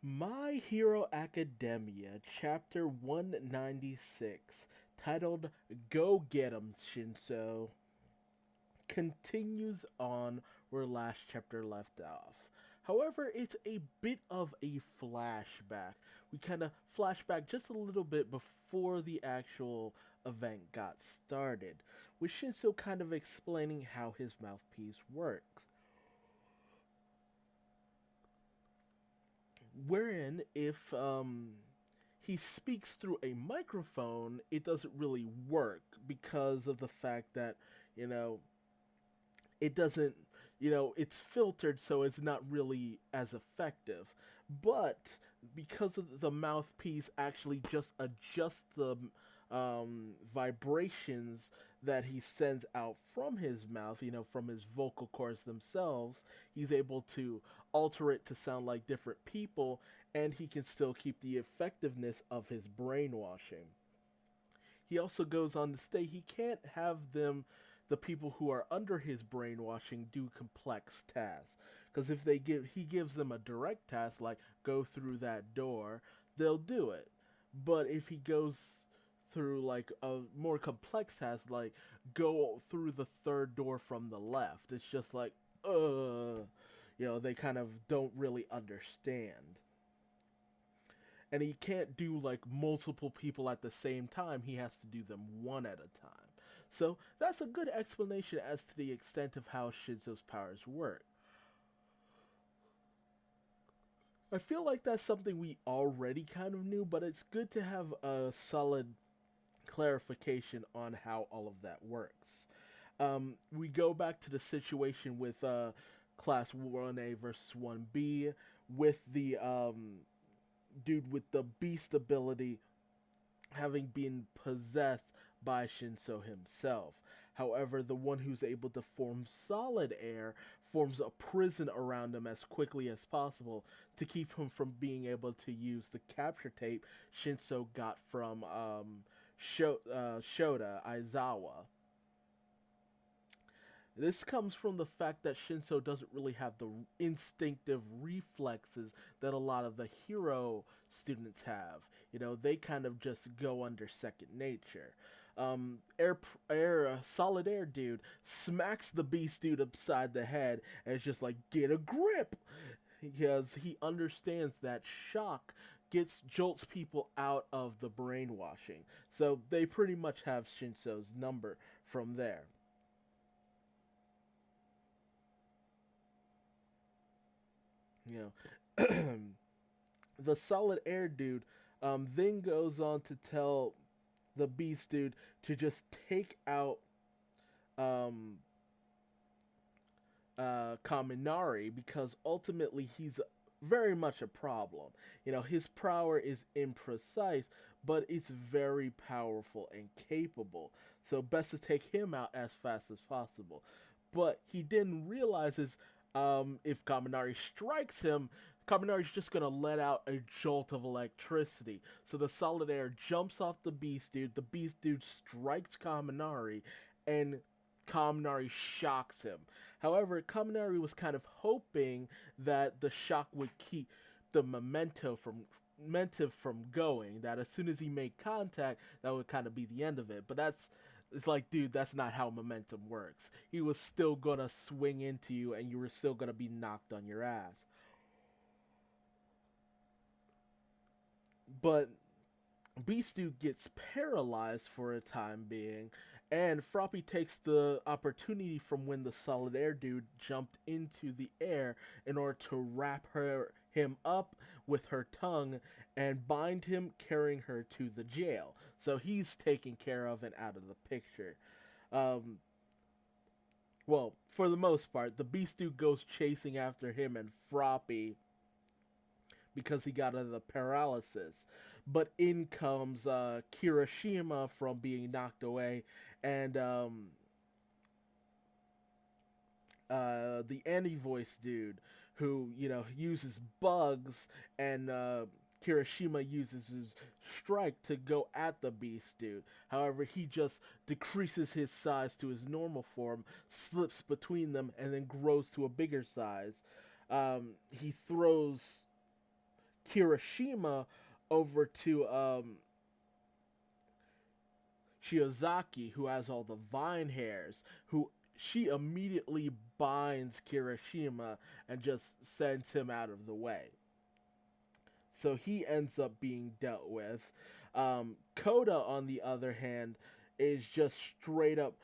My Hero Academia, Chapter 196, titled Go Get 'em, Shinso, continues on where last chapter left off. However, it's a bit of a flashback. We kind of flashback just a little bit before the actual event got started, with Shinso kind of explaining how his mouthpiece works. Wherein, if he speaks through a microphone, it doesn't really work because of the fact that, you know, it doesn't, it's filtered, so it's not really as effective. But because of the mouthpiece actually just adjusts the vibrations that he sends out from his mouth, from his vocal cords themselves, he's able to alter it to sound like different people, and he can still keep the effectiveness of his brainwashing. He also goes on to state he can't have the people who are under his brainwashing, do complex tasks. Because if he gives them a direct task like go through that door, they'll do it. But if he goes through like a more complex task like go through the third door from the left, it's just like they kind of don't really understand. And he can't do like multiple people at the same time. He has to do them one at a time. So that's a good explanation as to the extent of how Shinso's powers work. I feel like that's something we already kind of knew, but it's good to have a solid clarification on how all of that works. We go back to the situation with Class 1A versus 1B with the dude with the beast ability having been possessed by Shinso himself. However, the one who's able to form solid air forms a prison around him as quickly as possible to keep him from being able to use the capture tape Shinso got from Shota Aizawa. This comes from the fact that Shinso doesn't really have the instinctive reflexes that a lot of the hero students have. They kind of just go under second nature. Solid Air dude smacks the Beast dude upside the head and it's just like, get a grip! Because he understands that shock jolts people out of the brainwashing. So they pretty much have Shinso's number from there. You know, the Solid Air dude then goes on to tell the Beast dude to just take out um, Kaminari because ultimately he's very much a problem. His power is imprecise, but it's very powerful and capable. So best to take him out as fast as possible. But he didn't realize is if Kaminari strikes him, Kaminari's just gonna let out a jolt of electricity. So the Solid Air jumps off the Beast Dude. The Beast Dude strikes Kaminari, and Kaminari shocks him. However, Kaminari was kind of hoping that the shock would keep the momentum from going. That as soon as he made contact, that would kind of be the end of it. But it's like, dude, that's not how momentum works. He was still gonna swing into you, and you were still gonna be knocked on your ass. But Beast Dude gets paralyzed for a time being, and Froppy takes the opportunity from when the Solid Air dude jumped into the air in order to wrap him up with her tongue and bind him, carrying her to the jail. So he's taken care of and out of the picture. Um, well, for the most part, the Beast Dude goes chasing after him and Froppy because he got out of the paralysis. But in comes Kirishima from being knocked away, and the anti-voice dude who uses bugs, and Kirishima uses his strike to go at the Beast dude. However, he just decreases his size to his normal form, slips between them, and then grows to a bigger size. He throws Kirishima over to Shiozaki, who has all the vine hairs, who she immediately binds Kirishima and just sends him out of the way. So he ends up being dealt with. Koda, on the other hand, is just straight up,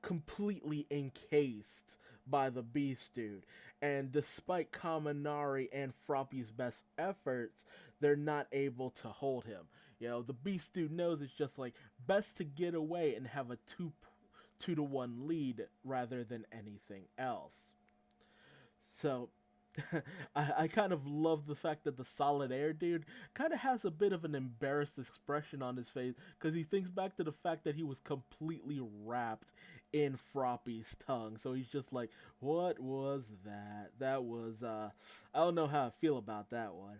completely encased by the Beast Dude. And despite Kaminari and Froppy's best efforts, they're not able to hold him. The Beast Dude knows it's just like best to get away and have a 2-to-1 lead rather than anything else. So I kind of love the fact that the Solid Air dude kind of has a bit of an embarrassed expression on his face because he thinks back to the fact that he was completely wrapped in Froppy's tongue. So he's just like, what was that? That was, I don't know how I feel about that one.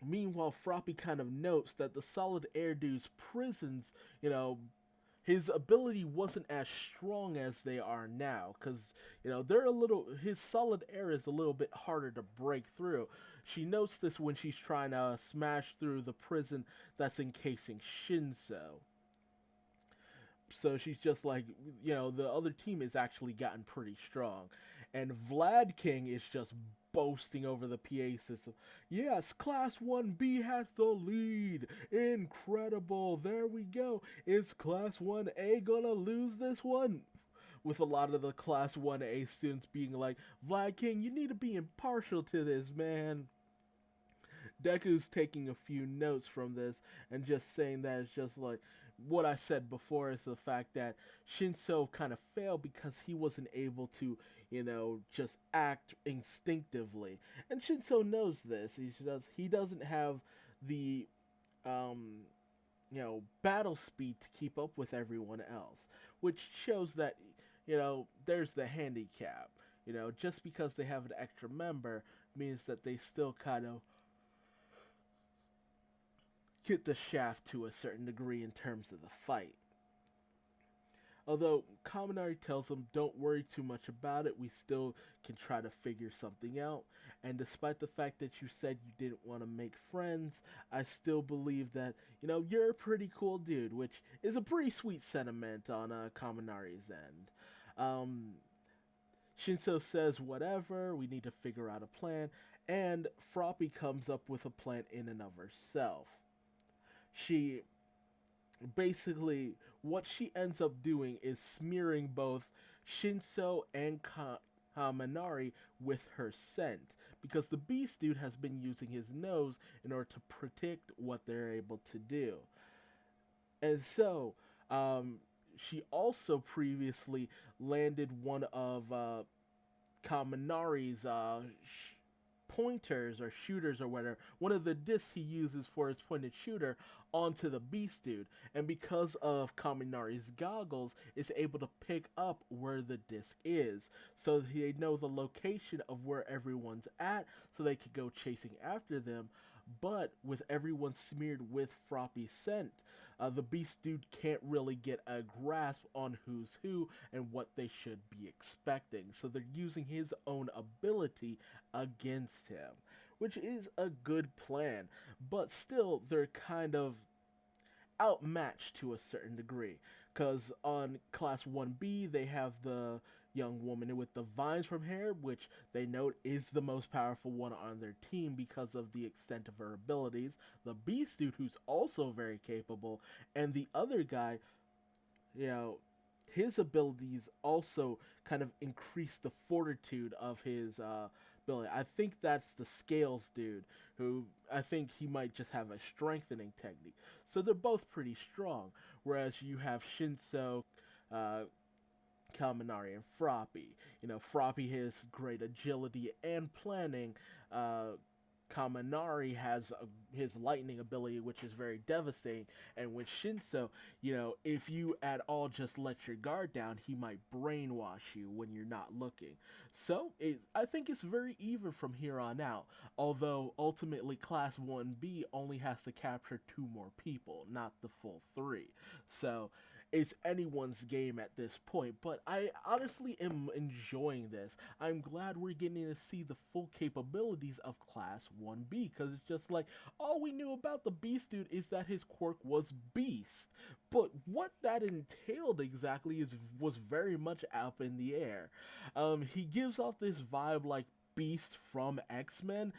Meanwhile, Froppy kind of notes that the Solid Air dude's prisons, his ability wasn't as strong as they are now because they're his solid air is a little bit harder to break through. She notes this when she's trying to smash through the prison that's encasing Shinso. So she's just like, the other team has actually gotten pretty strong, and Vlad King is just boasting over the PA system. Yes, Class 1B has the lead. Incredible. There we go. Is Class 1A gonna lose this one? With a lot of the Class 1A students being like, Vlad King, you need to be impartial to this, man. Deku's taking a few notes from this and just saying that it's just like, what I said before is the fact that Shinso kind of failed because he wasn't able to, just act instinctively. And Shinso knows this. He doesn't have the, battle speed to keep up with everyone else, which shows that, there's the handicap. Just because they have an extra member means that they still kind of get the shaft to a certain degree in terms of the fight. Although Kaminari tells him, don't worry too much about it, we still can try to figure something out. And despite the fact that you said you didn't want to make friends, I still believe that, you're a pretty cool dude, which is a pretty sweet sentiment on Kaminari's end. Shinso says, whatever, we need to figure out a plan, and Froppy comes up with a plan in and of herself. She basically, what she ends up doing is smearing both Shinso and Kaminari with her scent, because the Beast Dude has been using his nose in order to predict what they're able to do. And so, she also previously landed one of Kaminari's pointers or shooters or whatever, one of the discs he uses for his pointed shooter, onto the Beast Dude, and because of Kaminari's goggles, is able to pick up where the disc is, so they know the location of where everyone's at, so they could go chasing after them. But with everyone smeared with Froppy scent, the Beast Dude can't really get a grasp on who's who and what they should be expecting. So they're using his own ability against him, which is a good plan. But still, they're kind of outmatched to a certain degree. Because on Class 1B, they have the young woman with the vines from hair, which they note is the most powerful one on their team because of the extent of her abilities. The Beast Dude, who's also very capable, and the other guy, his abilities also kind of increase the fortitude of his ability. I think that's the Scales Dude, who I think he might just have a strengthening technique. So they're both pretty strong, whereas you have Shinso, Kaminari, and Froppy. Froppy has great agility and planning. Kaminari has his lightning ability, which is very devastating. And with Shinso, if you at all just let your guard down, he might brainwash you when you're not looking. So I think it's very even from here on out. Although ultimately Class 1B only has to capture 2 more people, not the full 3. So it's anyone's game at this point. But I honestly am enjoying this. I'm glad we're getting to see the full capabilities of Class 1B, because it's just like all we knew about the Beast Dude is that his quirk was Beast. But what that entailed exactly was very much up in the air. He gives off this vibe like Beast from X-Men,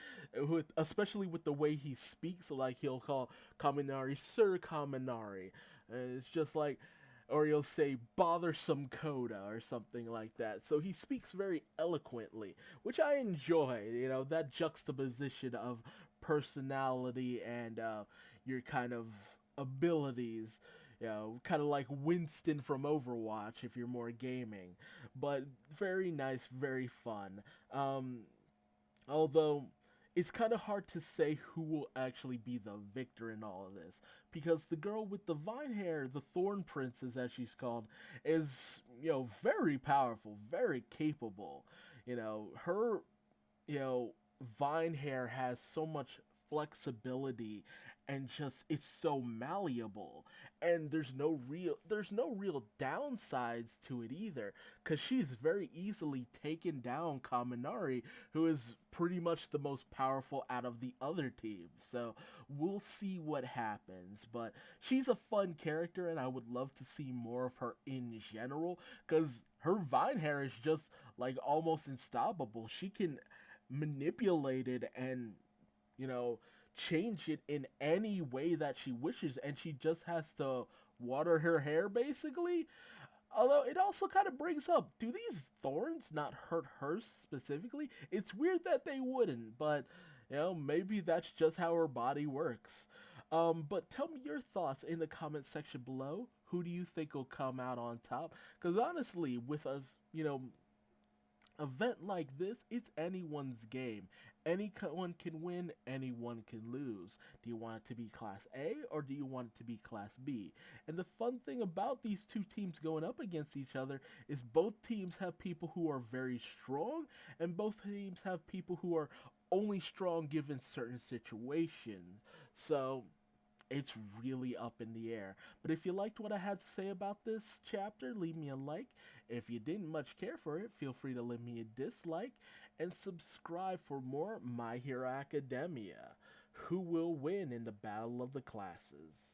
especially with the way he speaks. Like he'll call Kaminari Sir Kaminari. It's just like, or he'll say bothersome Coda or something like that. So he speaks very eloquently, which I enjoy. That juxtaposition of personality and your kind of abilities. Kind of like Winston from Overwatch if you're more gaming. But very nice, very fun. Although it's kind of hard to say who will actually be the victor in all of this, because the girl with the vine hair, the Thorn Princess as she's called, is very powerful, very capable. Her vine hair has so much flexibility, and just it's so malleable, and there's no real downsides to it either, because she's very easily taken down Kaminari, who is pretty much the most powerful out of the other teams. So we'll see what happens, but she's a fun character, and I would love to see more of her in general, because her vine hair is just like almost unstoppable. She can manipulate it and you know, change it in any way that she wishes, and she just has to water her hair basically. Although it also kind of brings up, do these thorns not hurt her specifically? It's weird that they wouldn't, but maybe that's just how her body works. But tell me your thoughts in the comment section below. Who do you think will come out on top? Because honestly, with us, event like this, it's anyone's game. Anyone can win, anyone can lose. Do you want it to be Class A or do you want it to be Class B? And the fun thing about these two teams going up against each other is both teams have people who are very strong, and both teams have people who are only strong given certain situations. So it's really up in the air. But if you liked what I had to say about this chapter, leave me a like. If you didn't much care for it, feel free to leave me a dislike and subscribe for more My Hero Academia. Who will win in the battle of the classes?